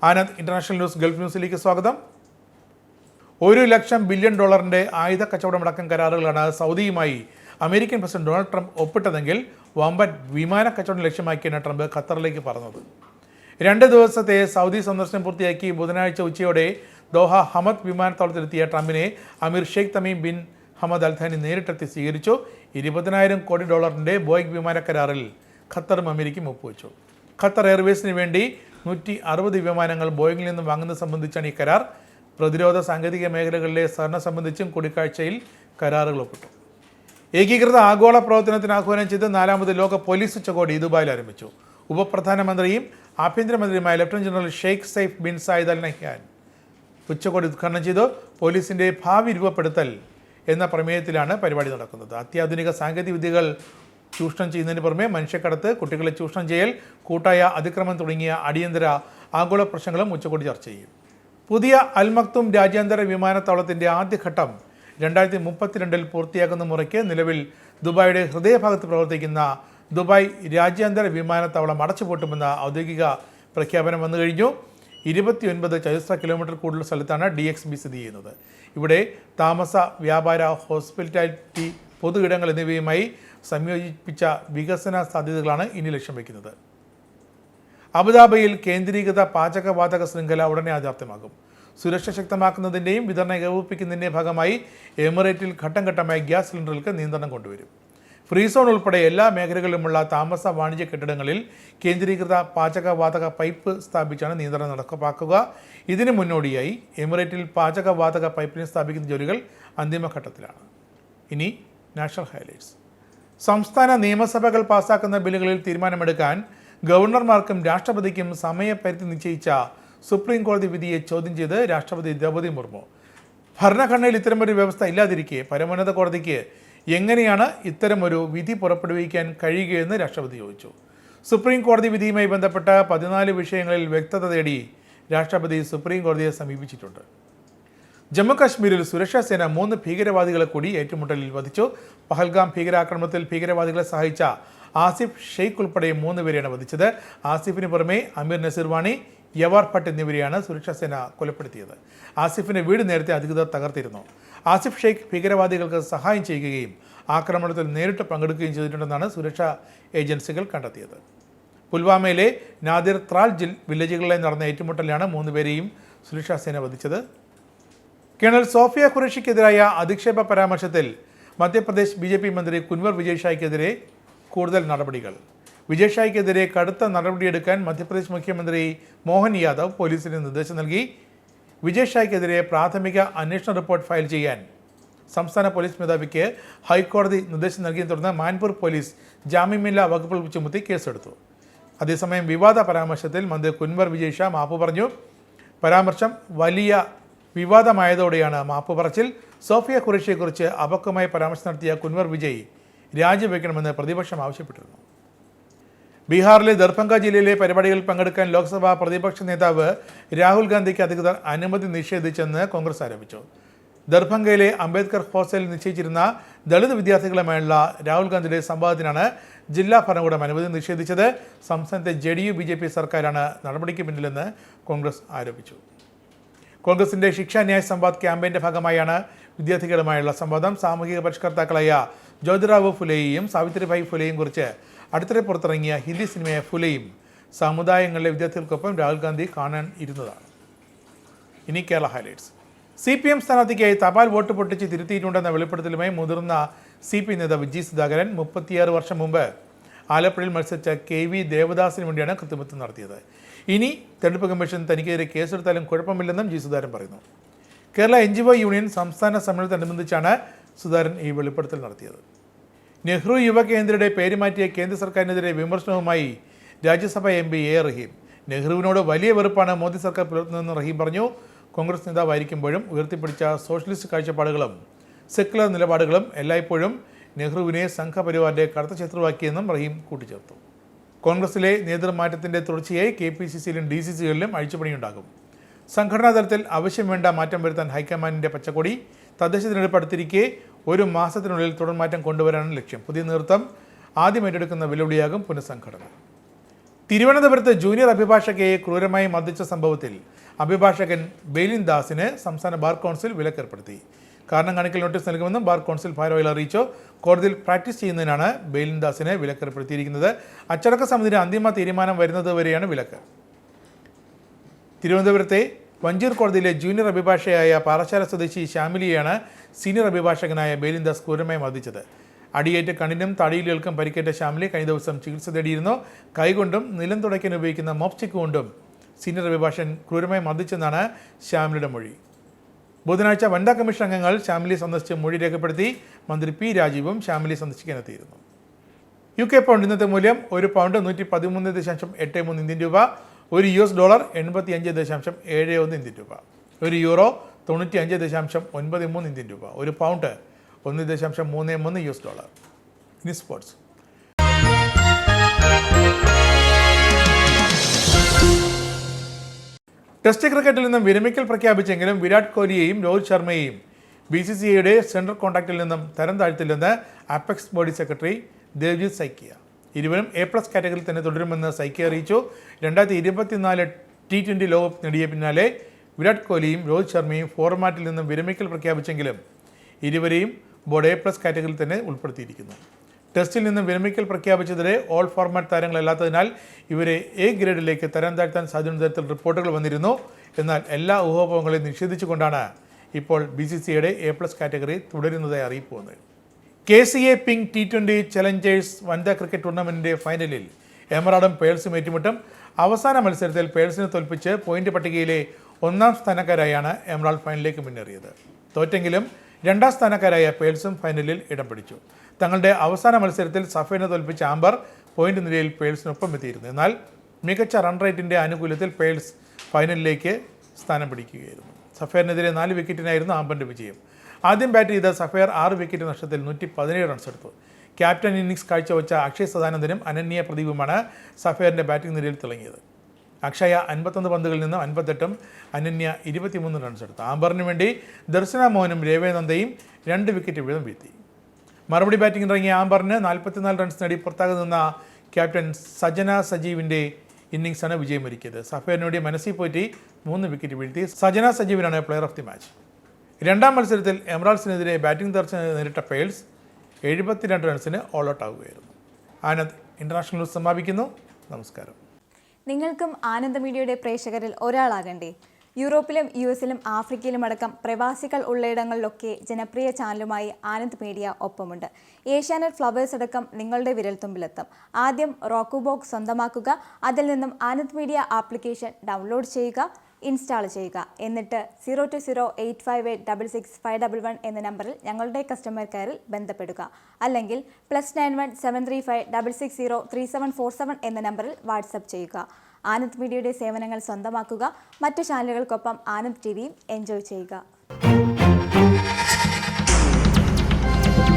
Anand international news Gulf ന്യൂസിലേക്ക് സ്വാഗതം. $1,00,000 billion ആയുധ കച്ചവടമടക്കം കരാറുകളാണ് സൗദിയുമായി അമേരിക്കൻ പ്രസിഡന്റ് ഡൊണാൾഡ് ട്രംപ് ഒപ്പിട്ടതെങ്കിൽ വമ്പൻ വിമാന കച്ചവടം ലക്ഷ്യമാക്കിയാണ് ട്രംപ് ഖത്തറിലേക്ക് പറഞ്ഞത്. 2 ദിവസത്തെ സൗദി സന്ദർശനം പൂർത്തിയാക്കി ബുധനാഴ്ച ഉച്ചയോടെ ദോഹ ഹമദ് വിമാനത്താവളത്തിലെത്തിയ ട്രംപിനെ അമീർ Sheikh Tamim bin Hamad Al ഥാനി നേരിട്ടെത്തി സ്വീകരിച്ചു. $20,000 കോടി ബോയിംഗ് വിമാന കരാറിൽ ഖത്തറും അമേരിക്കയും ഒപ്പുവെച്ചു. ഖത്തർ എയർവേസിന് വേണ്ടി 160 വിമാനങ്ങൾ ബോയിങ്ങിൽ നിന്ന് വാങ്ങുന്നത് സംബന്ധിച്ചാണ് ഈ കരാർ. പ്രതിരോധ സാങ്കേതിക മേഖലകളിലെ സഹകരണം സംബന്ധിച്ചും കൂടിക്കാഴ്ചയിൽ കരാറുകൾ ഒപ്പിട്ടു. ഏകീകൃത ആഗോള പ്രവർത്തനത്തിന് ആഹ്വാനം ചെയ്ത് 4ാമത് ലോക പോലീസ് ഉച്ചകോടി ദുബായിൽ ആരംഭിച്ചു. ഉപപ്രധാനമന്ത്രിയും ആഭ്യന്തരമന്ത്രിയുമായ lieutenant general Sheikh Saif bin Zayed Al Nahyan ഉച്ചകോടി ഉദ്ഘാടനം ചെയ്തു. പോലീസിൻ്റെ ഭാവി രൂപപ്പെടുത്തൽ എന്ന പ്രമേയത്തിലാണ് പരിപാടി നടക്കുന്നത്. അത്യാധുനിക സാങ്കേതിക വിദ്യകൾ ചൂഷണം ചെയ്യുന്നതിന് പുറമെ മനുഷ്യക്കടത്ത്, കുട്ടികളെ ചൂഷണം ചെയ്യൽ, കൂട്ടായ അതിക്രമം തുടങ്ങിയ അടിയന്തര ആഗോള പ്രശ്നങ്ങളും ഉച്ചകോടി ചർച്ച ചെയ്യും. പുതിയ അൽ മക്തും രാജ്യാന്തര വിമാനത്താവളത്തിൻ്റെ ആദ്യഘട്ടം 2032 പൂർത്തിയാക്കുന്ന മുറയ്ക്ക് നിലവിൽ ദുബായിയുടെ ഹൃദയഭാഗത്ത് പ്രവർത്തിക്കുന്ന ദുബായ് രാജ്യാന്തര വിമാനത്താവളം അടച്ചുപൂട്ടുമെന്ന ഔദ്യോഗിക പ്രഖ്യാപനം വന്നു കഴിഞ്ഞു. 29 ചതുരശ്ര കിലോമീറ്റർ കൂടുതൽ സ്ഥലത്താണ് DXB സ്ഥിതി ചെയ്യുന്നത്. ഇവിടെ താമസ, വ്യാപാര, ഹോസ്പിറ്റാലിറ്റി, പൊതു ഇടങ്ങൾ എന്നിവയുമായി സംയോജിപ്പിച്ച വികസന സാധ്യതകളാണ് ഇനി ലക്ഷ്യം വയ്ക്കുന്നത്. അബുദാബിയിൽ കേന്ദ്രീകൃത പാചകവാതക ശൃംഖല ഉടനെ യാഥാർത്ഥ്യമാകും. സുരക്ഷ ശക്തമാക്കുന്നതിൻ്റെയും വിതരണം ഏകോപിപ്പിക്കുന്നതിൻ്റെയും ഭാഗമായി എമിറേറ്റിൽ ഘട്ടം ഘട്ടമായി ഗ്യാസ് സിലിണ്ടറുകൾക്ക് നിയന്ത്രണം കൊണ്ടുവരും. ഫ്രീ സോൺ ഉൾപ്പെടെ എല്ലാ മേഖലകളിലുമുള്ള താമസ, വാണിജ്യ കെട്ടിടങ്ങളിൽ കേന്ദ്രീകൃത പാചകവാതക പൈപ്പ് സ്ഥാപിച്ചാണ് നിയന്ത്രണം നടപ്പാക്കുക. ഇതിനു മുന്നോടിയായി എമിറേറ്റിൽ പാചകവാതക പൈപ്പ് ലൈൻ സ്ഥാപിക്കുന്ന ജോലികൾ അന്തിമഘട്ടത്തിലാണ്. ഇനി നാഷണൽ ഹൈലൈറ്റ്സ്. സംസ്ഥാന നിയമസഭകൾ പാസാക്കുന്ന ബില്ലുകളിൽ തീരുമാനമെടുക്കാൻ ഗവർണർമാർക്കും രാഷ്ട്രപതിക്കും സമയപരിധി നിശ്ചയിച്ച സുപ്രീം കോടതി വിധിയെ ചോദ്യം ചെയ്ത് രാഷ്ട്രപതി ദ്രൗപദി മുർമു. ഭരണഘടനയിൽ ഇത്തരമൊരു വ്യവസ്ഥ ഇല്ലാതിരിക്കെ പരമോന്നത കോടതിക്ക് എങ്ങനെയാണ് ഇത്തരമൊരു വിധി പുറപ്പെടുവിക്കാൻ കഴിയുകയെന്ന് രാഷ്ട്രപതി ചോദിച്ചു. സുപ്രീം കോടതി വിധിയുമായി ബന്ധപ്പെട്ട 14 വിഷയങ്ങളിൽ വ്യക്തത തേടി രാഷ്ട്രപതി സുപ്രീം കോടതിയെ സമീപിച്ചിട്ടുണ്ട്. ജമ്മു കാശ്മീരിൽ സുരക്ഷാ സേന 3 ഭീകരവാദികളെ കൂടി ഏറ്റുമുട്ടലിൽ വധിച്ചു. പഹൽഗാം ഭീകരാക്രമണത്തിൽ ഭീകരവാദികളെ സഹായിച്ച ആസിഫ് ഷെയ്ഖ് ഉൾപ്പെടെ 3 പേരെയാണ് വധിച്ചത്. ആസിഫിന് പുറമെ അമീർ നസീർവാണി, യവാർ ഭട്ട് എന്നിവരെയാണ് സുരക്ഷാ സേന കൊലപ്പെടുത്തിയത്. ആസിഫിന്റെ വീട് നേരത്തെ അധികൃതർ തകർത്തിരുന്നു. ആസിഫ് ഷെയ്ഖ് ഭീകരവാദികൾക്ക് സഹായം ചെയ്യുകയും ആക്രമണത്തിൽ നേരിട്ട് പങ്കെടുക്കുകയും ചെയ്തിട്ടുണ്ടെന്നാണ് സുരക്ഷാ ഏജൻസികൾ കണ്ടെത്തിയത്. പുൽവാമയിലെ നാദിർ ത്രാൽ വില്ലേജുകളിലായി നടന്ന ഏറ്റുമുട്ടലിലാണ് 3 പേരെയും സുരക്ഷാ സേന വധിച്ചത്. കേണൽ സോഫിയ ഖുറേഷിക്കെതിരായ അധിക്ഷേപ പരാമർശത്തിൽ മധ്യപ്രദേശ് BJP മന്ത്രി കുൻവർ വിജയ് ഷായ്ക്കെതിരെ കൂടുതൽ നടപടികൾ. വിജയ് ഷായ്ക്കെതിരെ കടുത്ത നടപടിയെടുക്കാൻ മധ്യപ്രദേശ് മുഖ്യമന്ത്രി മോഹൻ യാദവ് പോലീസിന് നിർദ്ദേശം നൽകി. വിജയ് ഷായ്ക്കെതിരെ പ്രാഥമിക അന്വേഷണ റിപ്പോർട്ട് ഫയൽ ചെയ്യാൻ സംസ്ഥാന പോലീസ് മേധാവിക്ക് ഹൈക്കോടതി നിർദ്ദേശം നൽകിയതിനെ തുടർന്ന് മാൻപൂർ പോലീസ് ജാമ്യമില്ലാ വകുപ്പുകൾ ചുമത്തി കേസെടുത്തു. അതേസമയം വിവാദ പരാമർശത്തിൽ മന്ത്രി കുൻവർ വിജയ് ഷാ മാപ്പ് പറഞ്ഞു. പരാമർശം വലിയ വിവാദമായതോടെയാണ് മാപ്പ് പറച്ചിൽ. സോഫിയ ഖുറേഷിയെക്കുറിച്ച് അപക്വമായി പരാമർശം നടത്തിയ കുൻവർ വിജയ് രാജിവെക്കണമെന്ന് പ്രതിപക്ഷം ആവശ്യപ്പെട്ടിരുന്നു. ബീഹാറിലെ ദർഭംഗ ജില്ലയിലെ പരിപാടികളിൽ പങ്കെടുക്കാൻ ലോക്സഭാ പ്രതിപക്ഷ നേതാവ് രാഹുൽ ഗാന്ധിക്ക് അധികൃതർ അനുമതി നിഷേധിച്ചെന്ന് കോൺഗ്രസ് ആരോപിച്ചു. ദർഭംഗയിലെ അംബേദ്കർ ഹോസ്റ്റലിൽ നിശ്ചയിച്ചിരുന്ന ദളിത് വിദ്യാർത്ഥികളുമായുള്ള രാഹുൽ ഗാന്ധിയുടെ സംവാദത്തിനാണ് ജില്ലാ ഭരണകൂടം അനുമതി നിഷേധിച്ചത്. സംസ്ഥാനത്തെ JDU BJP സർക്കാരാണ് നടപടിക്ക് പിന്നിലെന്ന് കോൺഗ്രസ് ആരോപിച്ചു. കോൺഗ്രസിന്റെ ശിക്ഷാ ന്യായ സംവാദ് ക്യാമ്പയിന്റെ ഭാഗമായാണ് വിദ്യാർത്ഥികളുമായുള്ള സംവാദം. സാമൂഹിക പരിഷ്കർത്താക്കളായ ജ്യോതിറാവു ഫുലെയെയും സാവിത്രിഭായ് ഫുലെയും കുറിച്ച് അടുത്തിടെ പുറത്തിറങ്ങിയ ഹിന്ദി സിനിമയായ ഫുലെയും സമുദായങ്ങളിലെ വിദ്യാർത്ഥികൾക്കൊപ്പം രാഹുൽ ഗാന്ധി കാണാൻ ഇരുന്നതാണ്. ഇനി കേരള ഹൈലൈറ്റ്സ്. CPM സ്ഥാനാർത്ഥിക്കായി തപാൽ വോട്ട് പൊട്ടിച്ച് തിരുത്തിയിട്ടുണ്ടെന്ന വെളിപ്പെടുത്തലുമായി മുതിർന്ന CP നേതാവ് G സുധാകരൻ 36 വർഷം മുമ്പ് ആലപ്പുഴയിൽ മത്സരിച്ച KV ദേവദാസിന് വേണ്ടിയാണ് കൃത്രിമത്വം നടത്തിയത്. ഇനി തെരഞ്ഞെടുപ്പ് കമ്മീഷൻ തനിക്കെതിരെ കേസെടുത്താലും കുഴപ്പമില്ലെന്നും G സുധാകരൻ പറയുന്നു. കേരള NGO യൂണിയൻ സംസ്ഥാന സമ്മേളനത്തോടനുബന്ധിച്ചാണ് സുധാകരൻ ഈ വെളിപ്പെടുത്തൽ നടത്തിയത്. നെഹ്റു യുവകേന്ദ്രയുടെ പേര് മാറ്റിയ കേന്ദ്ര സർക്കാരിനെതിരെ വിമർശനവുമായി രാജ്യസഭ MP A റഹീം. നെഹ്റുവിനോട് വലിയ വെറുപ്പാണ് മോദി സർക്കാർ പുലർത്തുന്നതെന്ന് റഹീം പറഞ്ഞു. കോൺഗ്രസ് നേതാവായിരിക്കുമ്പോഴും ഉയർത്തിപ്പിടിച്ച സോഷ്യലിസ്റ്റ് കാഴ്ചപ്പാടുകളും സെക്കുലർ നിലപാടുകളും എല്ലായ്പ്പോഴും നെഹ്റുവിനെ സംഘപരിവാറിന്റെ കടുത്ത ശത്രുവാക്കിയെന്നും റഹീം കൂട്ടിച്ചേർത്തു. കോൺഗ്രസിലെ നേതൃമാറ്റത്തിന്റെ തുടർച്ചയായി KPCCയിലും DCCകളിലും അഴിച്ചുപണിയുണ്ടാകും. സംഘടനാ തലത്തിൽ ആവശ്യം വേണ്ട മാറ്റം വരുത്താൻ ഹൈക്കമാൻഡിന്റെ പച്ചക്കൊടി. തദ്ദേശ തിരഞ്ഞെടുപ്പ് അടുത്തിരിക്കെ 1 മാസത്തിനുള്ളിൽ തുടർമാറ്റം കൊണ്ടുവരാനാണ് ലക്ഷ്യം. പുതിയ നേതൃത്വം ആദ്യം ഏറ്റെടുക്കുന്ന വെല്ലുവിളിയാകും പുനഃസംഘടന. തിരുവനന്തപുരത്ത് ജൂനിയർ അഭിഭാഷകയെ ക്രൂരമായി മർദ്ദിച്ച സംഭവത്തിൽ അഭിഭാഷകൻ ബെയിലിൻ ദാസിന് സംസ്ഥാന ബാർ കൗൺസിൽ വിലക്കേർപ്പെടുത്തി. കാരണം കാണിക്കൽ നോട്ടീസ് നൽകുമെന്നും ബാർ കൗൺസിൽ ഭാരവാഹികൾ അറിയിച്ചു. കോടതിയിൽ പ്രാക്ടീസ് ചെയ്യുന്നതിനാണ് ബെയിലിൻ ദാസിന് വിലക്കേർപ്പെടുത്തിയിരിക്കുന്നത്. അച്ചടക്ക സമിതിയുടെ അന്തിമ തീരുമാനം വരുന്നത് വരെയാണ് വിലക്ക്. തിരുവനന്തപുരത്തെ വഞ്ചൂർ കോടതിയിലെ ജൂനിയർ അഭിഭാഷകയായ പാറശാല സ്വദേശി ശ്യാമിലിയെയാണ് സീനിയർ അഭിഭാഷകനായ ബെയിലിൻ ദാസ് ക്രൂരമായി മർദ്ദിച്ചത്. അടിയേറ്റ് കണ്ണിനും തടിയിലുകൾക്കും പരിക്കേറ്റ ശ്യാമിലി കഴിഞ്ഞ ദിവസം ചികിത്സ തേടിയിരുന്നു. കൈകൊണ്ടും നിലം തുടയ്ക്കാൻ ഉപയോഗിക്കുന്ന മോപ്സ്റ്റിക് കൊണ്ടും സീനിയർ അഭിഭാഷകൻ ക്രൂരമായി മർദ്ദിച്ചെന്നാണ് ശ്യാമിലിയുടെ മൊഴി. ബുധനാഴ്ച വനിതാ കമ്മീഷൻ അംഗങ്ങൾ ശ്യാമിലി സന്ദർശിച്ച് മൊഴി രേഖപ്പെടുത്തി. മന്ത്രി പി രാജീവും ശ്യാമിലി സന്ദർശിക്കാനെത്തിയിരുന്നു. UK പൗണ്ട് ഇന്നത്തെ മൂല്യം ഒരു പൗണ്ട് 113.83 ഇന്ത്യൻ രൂപ, ഒരു US ഡോളർ 85.71 ഇന്ത്യൻ രൂപ, ഒരു യൂറോ 95.93 ഇന്ത്യൻ രൂപ, ഒരു പൗണ്ട് 1.33 US ഡോളർ. ഇനി സ്പോർട്സ്. ടെസ്റ്റ് ക്രിക്കറ്റിൽ നിന്നും വിരമിക്കൽ പ്രഖ്യാപിച്ചെങ്കിലും വിരാട് കോഹ്ലിയെയും രോഹിത് ശർമ്മയെയും BCCIയുടെ സെൻട്രൽ കോൺട്രാക്റ്റിൽ നിന്നും തരം താഴ്ത്തില്ലെന്ന് apex body secretary Devajit Saikia. ഇരുവരും A+ കാറ്റഗറിയിൽ തന്നെ തുടരുമെന്ന് സൈക്കിയ അറിയിച്ചു. 2024 T20 ലോകകപ്പ് നേടിയ പിന്നാലെ വിരാട് കോഹ്ലിയും രോഹിത് ശർമ്മയും ഫോർമാറ്റിൽ നിന്നും വിരമിക്കൽ പ്രഖ്യാപിച്ചെങ്കിലും ഇരുവരെയും ബോർഡ് A+ കാറ്റഗറിയിൽ തന്നെ ഉൾപ്പെടുത്തിയിരിക്കുന്നു. ടെസ്റ്റിൽ നിന്ന് വിരമിക്കൽ പ്രഖ്യാപിച്ചതിലെ ഓൾ ഫോർമാറ്റ് താരങ്ങളല്ലാത്തതിനാൽ ഇവരെ A ഗ്രേഡിലേക്ക് തരം താഴ്ത്താൻ സാധ്യത തരത്തിൽ റിപ്പോർട്ടുകൾ വന്നിരുന്നു. എന്നാൽ എല്ലാ ഊഹാപോഹങ്ങളെയും നിഷേധിച്ചുകൊണ്ടാണ് ഇപ്പോൾ BCCIയുടെ A+ കാറ്റഗറി തുടരുന്നതായി അറിയിപ്പ് വന്നത്. KCA പിങ്ക് T20 ചലഞ്ചേഴ്സ് വനിതാ ക്രിക്കറ്റ് ടൂർണമെൻറ്റിൻ്റെ ഫൈനലിൽ എമറാൾഡും പേൾസും ഏറ്റുമുട്ടും. അവസാന മത്സരത്തിൽ പേൾസിനെ തോൽപ്പിച്ച് പോയിന്റ് പട്ടികയിലെ 1ാം സ്ഥാനക്കാരായാണ് എമറാൾഡ് ഫൈനലിലേക്ക് മുന്നേറിയത്. തോറ്റെങ്കിലും 2ാം സ്ഥാനക്കാരായ പേൾസും ഫൈനലിൽ ഇടം പിടിച്ചു. തങ്ങളുടെ അവസാന മത്സരത്തിൽ സഫേറിനെ തോൽപ്പിച്ച ആംബർ പോയിന്റ് നിലയിൽ പേൾസിനൊപ്പം എത്തിയിരുന്നു. എന്നാൽ മികച്ച റൺ റേറ്റിൻ്റെ ആനുകൂല്യത്തിൽ പേൾസ് ഫൈനലിലേക്ക് സ്ഥാനം പിടിക്കുകയായിരുന്നു. സഫേറിനെതിരെ 4 വിക്കറ്റിനായിരുന്നു ആംബറിൻ്റെ വിജയം. ആദ്യം ബാറ്റ് ചെയ്ത സഫേർ 6 വിക്കറ്റ് നഷ്ടത്തിൽ 117 റൺസ് എടുത്തു. ക്യാപ്റ്റൻ ഇന്നിംഗ്സ് കാഴ്ചവെച്ച അക്ഷയ് സദാനന്ദനും അനന്യ പ്രദീപുമാണ് സഫേറിൻ്റെ ബാറ്റിംഗ് നിരയിൽ തിളങ്ങിയത്. അക്ഷയ 51 പന്തുകളിൽ നിന്നും 58ഉം അനന്യ 23 റൺസ് എടുത്തു. ആംബറിന് വേണ്ടി ദർശന മോഹനും രേവേനന്ദയും 2 വിക്കറ്റ് വീതം വീഴ്ത്തി. മറുപടി ബാറ്റിംഗ് ഇറങ്ങിയ ആംബറിന് 44 റൺസ് നേടി പുറത്താകെ നിന്ന ക്യാപ്റ്റൻ സജന സജീവിൻ്റെ ഇന്നിംഗ്സാണ് വിജയമൊരുക്കിയത്. സഫേറിനോട് മനസ്സിൽ പോറ്റി 3 വിക്കറ്റ് വീഴ്ത്തി. സജന സജീവിനാണ് പ്ലെയർ ഓഫ് ദി മാച്ച്. 2ാം മത്സരത്തിൽ എമറാൾഡ്സിനെതിരെ ബാറ്റിംഗ് തകർച്ച നേരിട്ട പേൾസ് 72 റൺസിന് ഓൾ ഔട്ട് ആവുകയായിരുന്നു. ആനന്ദ് ഇന്റർനാഷണൽ ന്യൂസ് സമാപിക്കുന്നു. നമസ്കാരം. നിങ്ങൾക്കും ആനന്ദ മീഡിയയുടെ പ്രേക്ഷകരിൽ ഒരാളാകണ്ടേ? യൂറോപ്പിലും US-ലും ആഫ്രിക്കയിലും അടക്കം പ്രവാസികൾ ഉള്ളയിടങ്ങളിലൊക്കെ ജനപ്രിയ ചാനലുമായി ആനന്ദ് മീഡിയ ഒപ്പമുണ്ട്. ഏഷ്യാനെറ്റ് ഫ്ലവേഴ്സ് അടക്കം നിങ്ങളുടെ വിരൽത്തുമ്പിലെത്തും. ആദ്യം റോക്കു ബോക്സ് സ്വന്തമാക്കുക. അതിൽ നിന്നും ആനന്ദ് മീഡിയ ആപ്ലിക്കേഷൻ ഡൗൺലോഡ് ചെയ്യുക, ഇൻസ്റ്റാൾ ചെയ്യുക. എന്നിട്ട് 02085866511 എന്ന നമ്പറിൽ ഞങ്ങളുടെ കസ്റ്റമർ കെയറിൽ ബന്ധപ്പെടുക. അല്ലെങ്കിൽ +91 735 660 3747 എന്ന നമ്പറിൽ വാട്സപ്പ് ചെയ്യുക. ആനന്ദ് മീഡിയയുടെ സേവനങ്ങൾ സ്വന്തമാക്കുക. മറ്റു ചാനലുകൾക്കൊപ്പം ആനന്ദ് TVയും എൻജോയ് ചെയ്യുക.